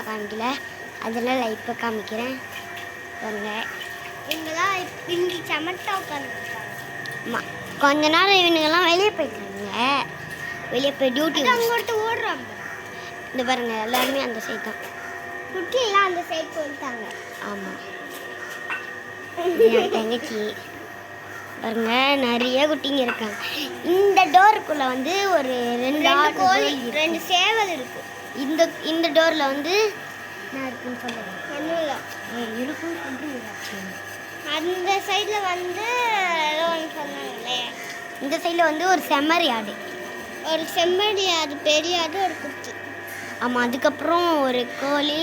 காமிக்கல, அதனால் இப்போ காமிக்கிறேன் பாருங்க. இவங்கெல்லாம் இங்கே சமத்தா உட்காந்துருக்காங்க. ஆமாம், கொஞ்ச நாள் இவனுங்கெல்லாம் வெளியே போயிட்டாங்க. வெளியே போய் டியூட்டி அங்கே ஒருத்தர் ஓடுறாங்க. இந்த பாருங்க, எல்லாருமே அந்த சைடு தான். குட்டியெல்லாம் அந்த சைடு போயிட்டாங்க. ஆமாம், என் தங்கச்சி பாருங்க, நிறைய குட்டிங்க இருக்காங்க. இந்த டோருக்குள்ளே வந்து ஒரு ரெண்டு கோழி, 2 சேவல் இருக்கு. இந்த டோரில் வந்து என்ன இருக்குன்னு சொல்லுங்க. ஒன்றும் இல்லை, இருக்குன்னு சொல்லுங்க. அந்த சைடில் வந்து ஏதோ ஒன்று சொன்னாங்களே. இந்த சைடில் வந்து ஒரு செம்மறி ஆடு, ஒரு செம்மறி ஆடு, பெரிய ஆடு, ஒரு குட்டி. ஆமாம், அதுக்கப்புறம் ஒரு கோழி,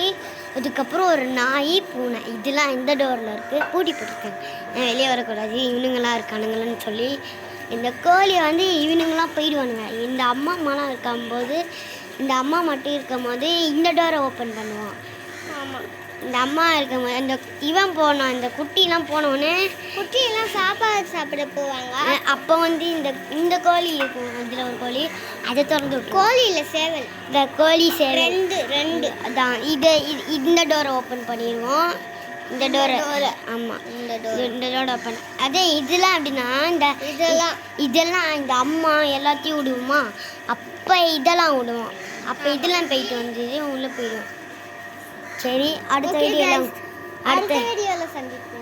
அதுக்கப்புறம் ஒரு நாய், பூனை. இதெல்லாம் இந்த டோரில் இருக்குது. பூட்டி போட்டிருக்காங்க, ஏன் வெளியே வரக்கூடாது, இவனுங்களாம் இருக்கானுங்கன்னு சொல்லி. இந்த கோழியை வந்து இவனுங்களாம் போயிடுவானுங்க. இந்த அம்மாலாம் இருக்கும்போது, இந்த அம்மா மட்டும் இருக்கும்போது இந்த டோரை ஓப்பன் பண்ணுவான். ஆமாம், இந்த அம்மா இருக்கும்போது இந்த இவன் போனான், இந்த குட்டிலாம் போனோடனே குட்டியெல்லாம் சாப்பாடு சாப்பிட போவாங்க. அப்போ வந்து இந்த கோழி இருக்கும், அதில் ஒரு கோழி அதை திறந்து விட்டு. கோழி இல்லை, சேவல். இந்த கோழி சேவல் ரெண்டு அதான். இந்த டோரை ஓப்பன் பண்ணிடுவோம். இந்த டோரை, ஆமாம், இந்த டோரை ஓப்பன். அதே இதெல்லாம் அப்படின்னா இதெல்லாம் இந்த அம்மா எல்லாத்தையும் விடுவோமா, அப்போ இதெல்லாம் விடுவோம். அப்போ இதெல்லாம் போயிட்டு வந்து உள்ளே போயிடுவோம். சரி, அடுத்த வீடியோவில் சந்திப்போம்.